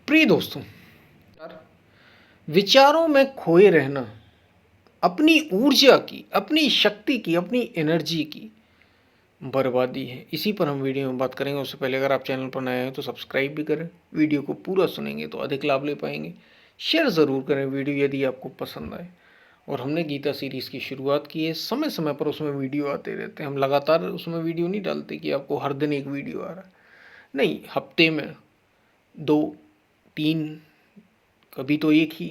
प्रिय दोस्तों, विचारों में खोए रहना अपनी ऊर्जा की, अपनी शक्ति की, अपनी एनर्जी की बर्बादी है। इसी पर हम वीडियो में बात करेंगे। उससे पहले अगर आप चैनल पर नए हैं तो सब्सक्राइब भी करें। वीडियो को पूरा सुनेंगे तो अधिक लाभ ले पाएंगे। शेयर ज़रूर करें वीडियो यदि आपको पसंद आए। और हमने गीता सीरीज़ की शुरुआत की है। समय समय पर उसमें वीडियो आते रहते हैं। हम लगातार उसमें वीडियो नहीं डालते कि आपको हर दिन एक वीडियो आ रहा है। नहीं, हफ्ते में 2-3, कभी तो एक ही,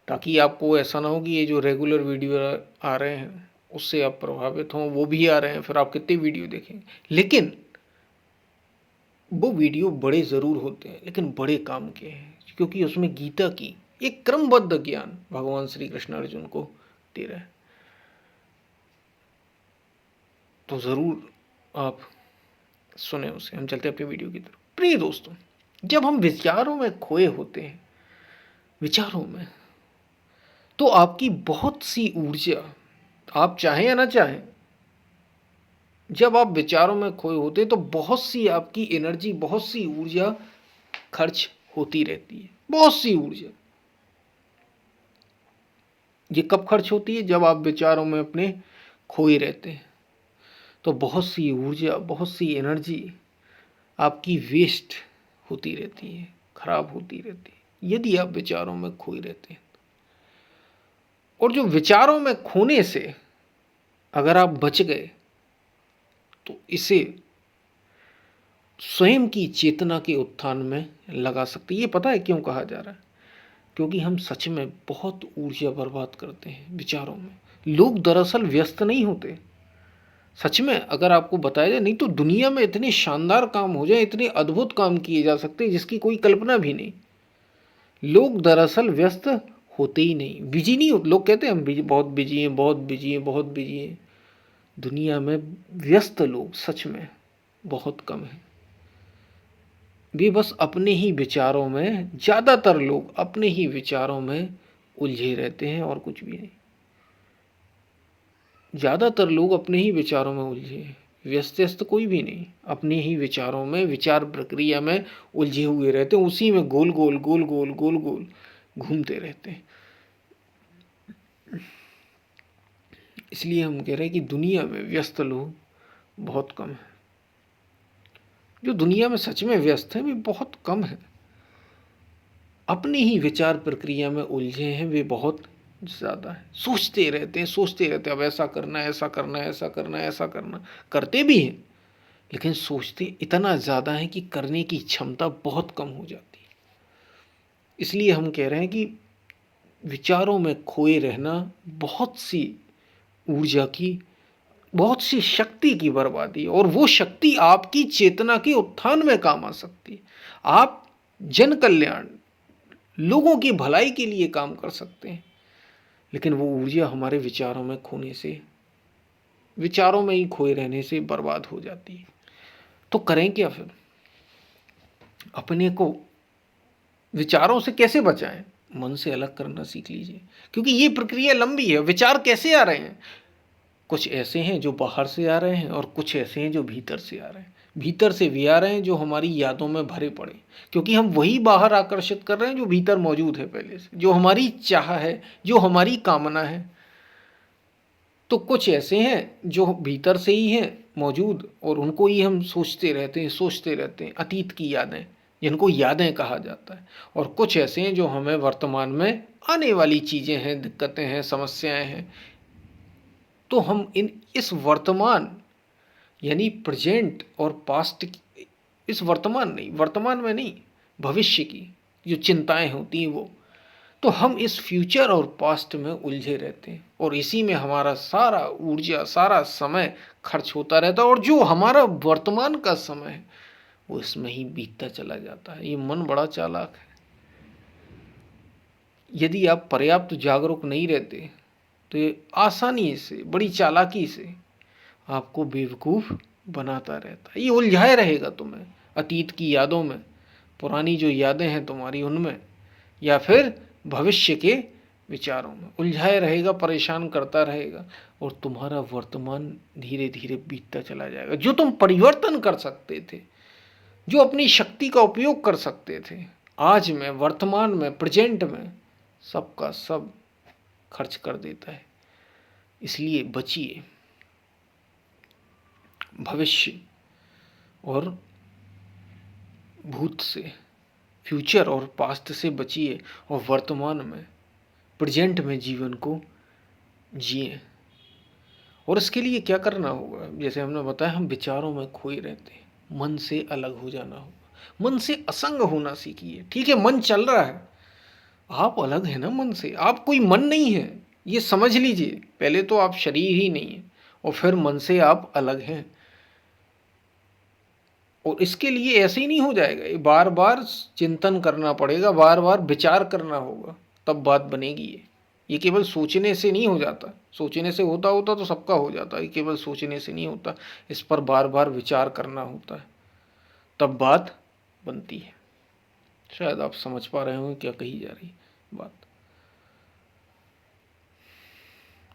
ताकि आपको ऐसा ना हो कि ये जो रेगुलर वीडियो आ रहे हैं उससे आप प्रभावित हों, वो भी आ रहे हैं, फिर आप कितने वीडियो देखेंगे। लेकिन वो वीडियो बड़े ज़रूर होते हैं, लेकिन बड़े काम के हैं, क्योंकि उसमें गीता की एक क्रमबद्ध ज्ञान भगवान श्री कृष्ण अर्जुन को दे रहे हैं। तो ज़रूर आप सुने उसे। हम चलते हैं अपनी वीडियो की तरफ। प्रिय दोस्तों, जब हम विचारों में खोए होते हैं, विचारों में, तो आपकी बहुत सी ऊर्जा, आप चाहें या ना चाहें, जब आप विचारों में खोए होते हैं तो बहुत सी आपकी एनर्जी, बहुत सी ऊर्जा खर्च होती रहती है। बहुत सी ऊर्जा। ये कब खर्च होती है? जब आप विचारों में अपने खोए रहते हैं। तो बहुत सी ऊर्जा, बहुत सी एनर्जी आपकी वेस्ट होती रहती है, खराब होती रहती है, यदि आप विचारों में खोए रहते हैं। और जो विचारों में खोने से अगर आप बच गए तो इसे स्वयं की चेतना के उत्थान में लगा सकते। ये पता है क्यों कहा जा रहा है? क्योंकि हम सच में बहुत ऊर्जा बर्बाद करते हैं विचारों में। लोग दरअसल व्यस्त नहीं होते। सच में अगर आपको बताया जाए, नहीं तो दुनिया में इतने शानदार काम हो जाए, इतने अद्भुत काम किए जा सकते हैं जिसकी कोई कल्पना भी नहीं। लोग दरअसल व्यस्त होते ही नहीं, बिजी नहीं होते। लोग कहते हैं हम बहुत बिजी हैं, बहुत बिजी हैं, बहुत बिजी हैं। दुनिया में व्यस्त लोग सच में बहुत कम हैं। वे बस अपने ही विचारों में, ज़्यादातर लोग अपने ही विचारों में उलझे रहते हैं और कुछ भी नहीं। ज़्यादातर लोग अपने ही विचारों में उलझे हैं। व्यस्त कोई भी नहीं, अपने ही विचारों में, विचार प्रक्रिया में उलझे हुए रहते हैं। उसी में गोल गोल गोल गोल गोल गोल घूमते रहते हैं। इसलिए हम कह रहे हैं कि दुनिया में व्यस्त लोग बहुत कम हैं। जो दुनिया में सच में व्यस्त हैं वे बहुत कम हैं। अपनी ही विचार प्रक्रिया में उलझे हैं वे बहुत ज़्यादा है। सोचते रहते हैं, सोचते रहते हैं, अब ऐसा करना है, ऐसा करना है, ऐसा करना है, ऐसा करना। करते भी हैं, लेकिन सोचते इतना ज़्यादा है कि करने की क्षमता बहुत कम हो जाती है। इसलिए हम कह रहे हैं कि विचारों में खोए रहना बहुत सी ऊर्जा की, बहुत सी शक्ति की बर्बादी है। और वो शक्ति आपकी चेतना के उत्थान में काम आ सकती है। आप जन कल्याण, लोगों की भलाई के लिए काम कर सकते हैं, लेकिन वो ऊर्जा हमारे विचारों में खोने से, विचारों में ही खोए रहने से बर्बाद हो जाती है। तो करें क्या फिर? अपने को विचारों से कैसे बचाएं? मन से अलग करना सीख लीजिए, क्योंकि ये प्रक्रिया लंबी है। विचार कैसे आ रहे हैं? कुछ ऐसे हैं जो बाहर से आ रहे हैं और कुछ ऐसे हैं जो भीतर से आ रहे हैं। भीतर से भी आ रहे हैं जो हमारी यादों में भरे पड़े, क्योंकि हम वही बाहर आकर्षित कर रहे हैं जो भीतर मौजूद है पहले से, जो हमारी चाह है, जो हमारी कामना है। तो कुछ ऐसे हैं जो भीतर से ही हैं मौजूद और उनको ही हम सोचते रहते हैं, सोचते रहते हैं, अतीत की यादें, जिनको यादें कहा जाता है। और कुछ ऐसे हैं जो हमें वर्तमान में आने वाली चीज़ें हैं, दिक्कतें हैं, समस्याएं हैं। तो हम इस वर्तमान, यानी प्रेजेंट और पास्ट की, इस वर्तमान नहीं, वर्तमान में नहीं, भविष्य की जो चिंताएं होती हैं वो, तो हम इस फ्यूचर और पास्ट में उलझे रहते हैं और इसी में हमारा सारा ऊर्जा, सारा समय खर्च होता रहता है। और जो हमारा वर्तमान का समय है वो इसमें ही बीतता चला जाता है। ये मन बड़ा चालाक है। यदि आप पर्याप्त जागरूक नहीं रहते तो ये आसानी से, बड़ी चालाकी से आपको बेवकूफ़ बनाता रहता है। ये उलझाए रहेगा तुम्हें अतीत की यादों में, पुरानी जो यादें हैं तुम्हारी उनमें, या फिर भविष्य के विचारों में उलझाए रहेगा, परेशान करता रहेगा। और तुम्हारा वर्तमान धीरे धीरे बीतता चला जाएगा। जो तुम परिवर्तन कर सकते थे, जो अपनी शक्ति का उपयोग कर सकते थे, आज में, वर्तमान में, प्रेजेंट में सबका सब खर्च कर देता है। इसलिए बचिए, भविष्य और भूत से, फ्यूचर और पास्ट से बचिए और वर्तमान में, प्रेजेंट में जीवन को जिए। और इसके लिए क्या करना होगा? जैसे हमने बताया, हम विचारों में खोए रहते हैं, मन से अलग हो जाना होगा, मन से असंग होना सीखिए। ठीक है, मन चल रहा है, आप अलग हैं ना मन से, आप कोई मन नहीं है, ये समझ लीजिए। पहले तो आप शरीर ही नहीं है और फिर मन से आप अलग हैं। और इसके लिए ऐसे ही नहीं हो जाएगा, ये बार बार चिंतन करना पड़ेगा, बार बार विचार करना होगा, तब बात बनेगी। ये केवल सोचने से नहीं हो जाता। सोचने से होता होता तो सबका हो जाता, ये केवल सोचने से नहीं होता, इस पर बार बार विचार करना होता है, तब बात बनती है। शायद आप समझ पा रहे हो क्या कही जा रही बात।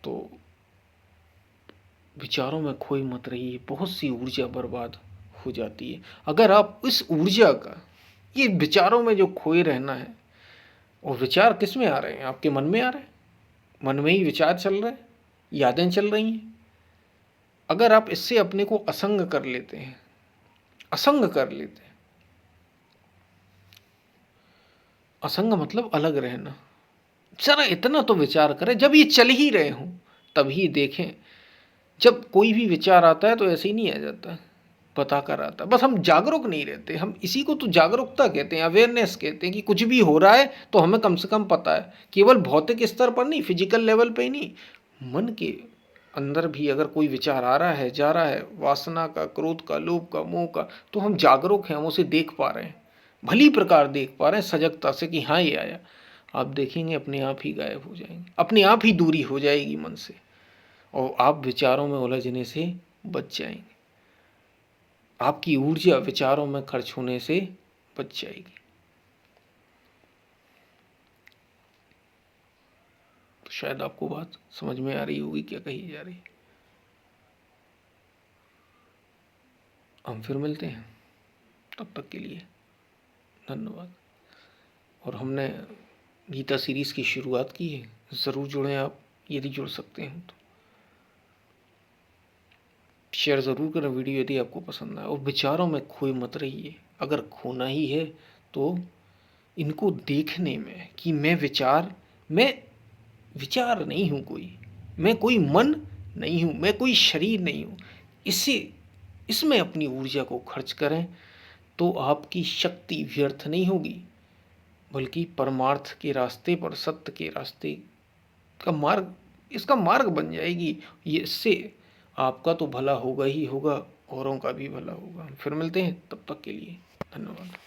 तो विचारों में खोई मत रहिए, बहुत सी ऊर्जा बर्बाद हो जाती है अगर आप इस ऊर्जा का, ये विचारों में जो खोए रहना है। और विचार किस में आ रहे हैं? आपके मन में आ रहे हैं, मन में ही विचार चल रहे हैं, यादें चल रही हैं। अगर आप इससे अपने को असंग कर लेते हैं, असंग कर लेते हैं, असंग मतलब अलग रहना। जरा इतना तो विचार करें, जब ये चल ही रहे हों तभी देखें। जब कोई भी विचार आता है तो ऐसे ही नहीं आ जाता, बता कर आता है। बस हम जागरूक नहीं रहते, हम इसी को तो जागरूकता कहते हैं, अवेयरनेस कहते हैं कि कुछ भी हो रहा है तो हमें कम से कम पता है। केवल भौतिक स्तर पर नहीं, फिजिकल लेवल पे ही नहीं, मन के अंदर भी अगर कोई विचार आ रहा है, जा रहा है, वासना का, क्रोध का, लोभ का, मोह का, तो हम जागरूक हैं, हम उसे देख पा रहे हैं, भली प्रकार देख पा रहे हैं सजगता से कि हाँ ये आया। आप देखेंगे अपने आप ही गायब हो जाएंगे, अपने आप ही दूरी हो जाएगी मन से, और आप विचारों में उलझने से बच जाएंगे। आपकी ऊर्जा विचारों में खर्च होने से बच जाएगी। तो शायद आपको बात समझ में आ रही होगी क्या कही जा रही है। हम फिर मिलते हैं, तब तक के लिए धन्यवाद। और हमने गीता सीरीज़ की शुरुआत की है, ज़रूर जुड़ें आप, यदि जुड़ सकते हैं तो। शेयर ज़रूर करें वीडियो यदि आपको पसंद आए। और विचारों में खोए मत रहिए, अगर खोना ही है तो इनको देखने में कि मैं विचार नहीं हूँ कोई, मैं कोई मन नहीं हूँ, मैं कोई शरीर नहीं हूँ, इसमें अपनी ऊर्जा को खर्च करें तो आपकी शक्ति व्यर्थ नहीं होगी, बल्कि परमार्थ के रास्ते पर, सत्य के रास्ते का मार्ग, इसका मार्ग बन जाएगी। ये इससे आपका तो भला होगा ही होगा, औरों का भी भला होगा। फिर मिलते हैं, तब तक के लिए धन्यवाद।